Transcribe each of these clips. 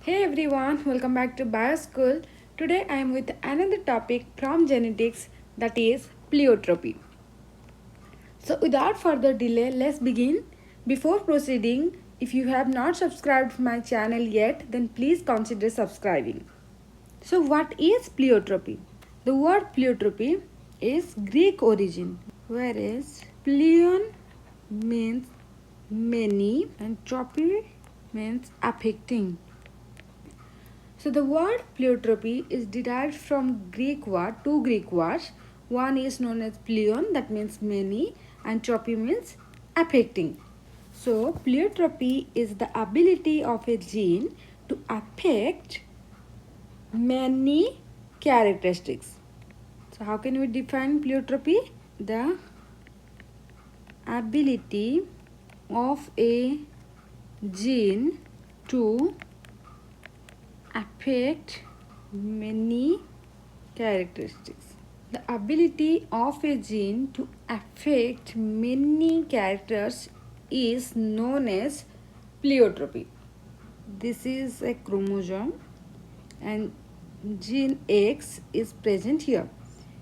Hey everyone, welcome back to Bioschool. Today I am with another topic from genetics, that is pleiotropy. So without further delay, let's begin. Before proceeding, if you have not subscribed to my channel yet, then please consider subscribing. So what is pleiotropy? The word pleiotropy is Greek origin, whereas pleion means many and tropy means affecting. So the word pleiotropy is derived from two Greek words. One is known as pleion, that means many, and tropy means affecting. So pleiotropy is the ability of a gene to affect many characteristics. So how can we define pleiotropy? The ability of a gene to affect many characteristics. The ability of a gene to affect many characters is known as pleiotropy. This is a chromosome and gene X is present here.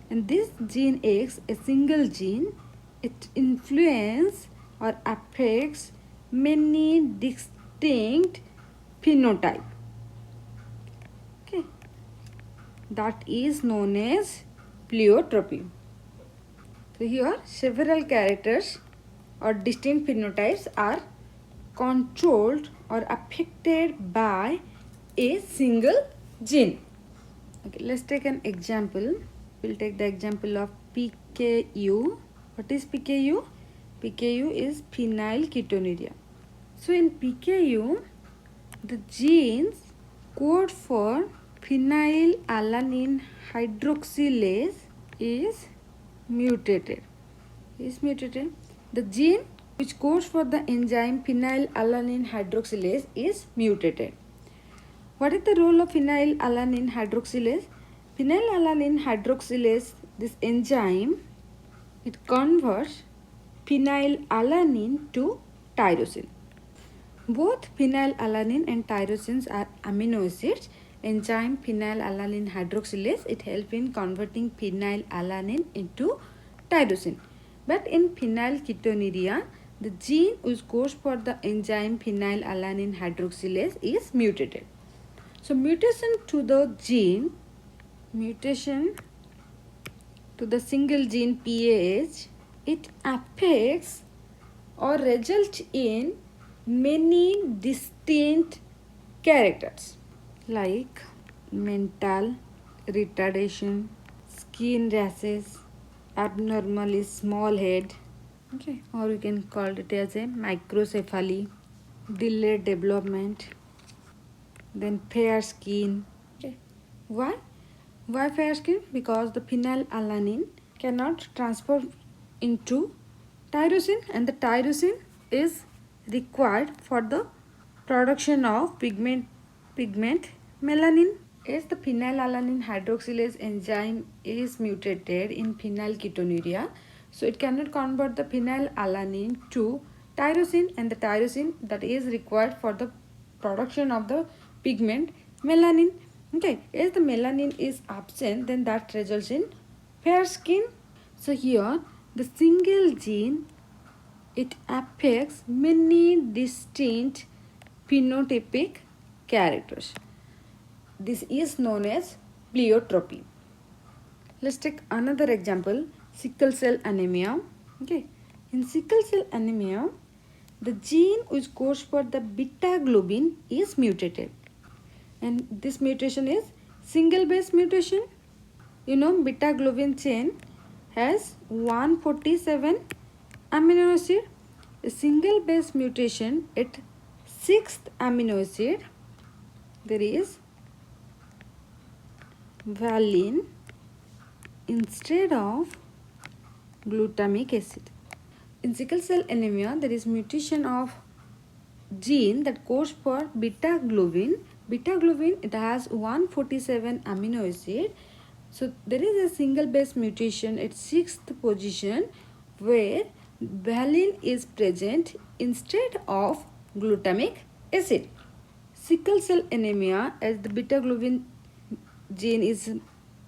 And this gene X, a single gene, it influences or affects many distinct phenotypes. Okay, that is known as pleiotropy. So here several characters or distinct phenotypes are controlled or affected by a single gene. Okay, let's take an example. We'll take the example of PKU. What is PKU? PKU is phenylketonuria. So in PKU, the genes code for phenylalanine hydroxylase is mutated. The gene which codes for the enzyme phenylalanine hydroxylase is mutated. What is the role of phenylalanine hydroxylase? Phenylalanine hydroxylase, this enzyme, it converts phenylalanine to tyrosine. Both phenylalanine and tyrosines are amino acids. Enzyme phenylalanine hydroxylase, it helps in converting phenylalanine into tyrosine. But in phenylketonuria, the gene which codes for the enzyme phenylalanine hydroxylase is mutated. So mutation to the single gene PAH, it affects or results in many distinct characters like mental retardation, skin rashes, abnormally small head, okay, or we can call it as a microcephaly, delayed development, then fair skin. Okay. Why fair skin? Because the phenylalanine cannot transfer into tyrosine, and the tyrosine is required for the production of pigment melanin. As the phenylalanine hydroxylase enzyme is mutated in phenylketonuria, so it cannot convert the phenylalanine to tyrosine, and the tyrosine that is required for the production of the pigment melanin. Okay, as the melanin is absent, then that results in fair skin. So here the single gene, it affects many distinct phenotypic characters. This is known as pleiotropy. Let's take another example, sickle cell anemia. Okay, in sickle cell anemia, the gene which codes for the beta globin is mutated, and this mutation is single base mutation. You know, beta globin chain has 147 amino acid. A single base mutation at 6th amino acid, there is valine instead of glutamic acid. In sickle cell anemia, there is mutation of gene that codes for beta globin. Beta globin, it has 147 amino acid. So there is a single base mutation at 6th position where valine is present instead of glutamic acid. sickle cell anemia, as the beta globin gene is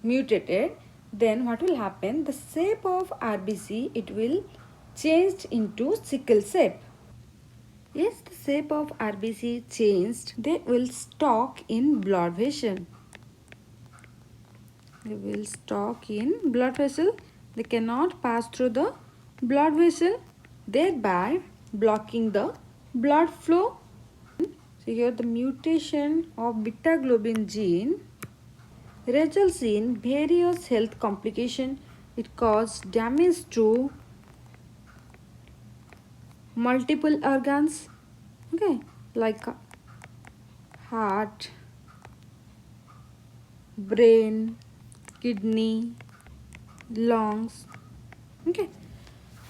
mutated, then what will happen? The shape of RBC, it will change into sickle shape. Yes, the shape of RBC changed, they will stock in blood vessel. They will stock in blood vessel. They cannot pass through the blood vessel, thereby blocking the blood flow. So here the mutation of beta globin gene results in various health complications. It causes damage to multiple organs, okay, like heart, brain, kidney, lungs, okay.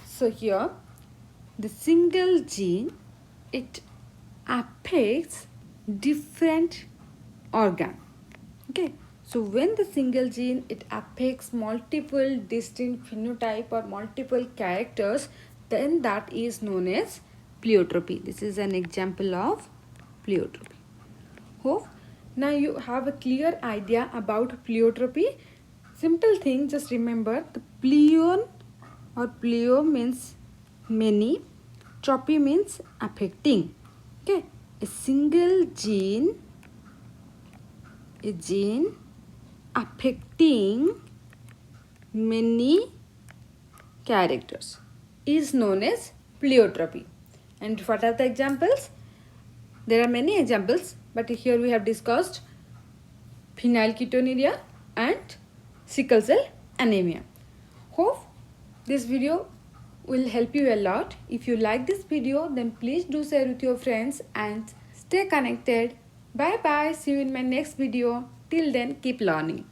So here the single gene, it affects different organ, okay. So when the single gene, it affects multiple distinct phenotype or multiple characters, then that is known as pleiotropy. This is an example of pleiotropy. Hope now you have a clear idea about pleiotropy. Simple thing, just remember the pleion or pleio means many, tropy means affecting, okay. A single gene, a gene affecting many characters is known as pleiotropy. And what are the examples? There are many examples, but here we have discussed phenylketonuria and sickle cell anemia. Hope this video will help you a lot. If you like this video, then please do share with your friends and stay connected. Bye bye. See you in my next video. Till then, keep learning.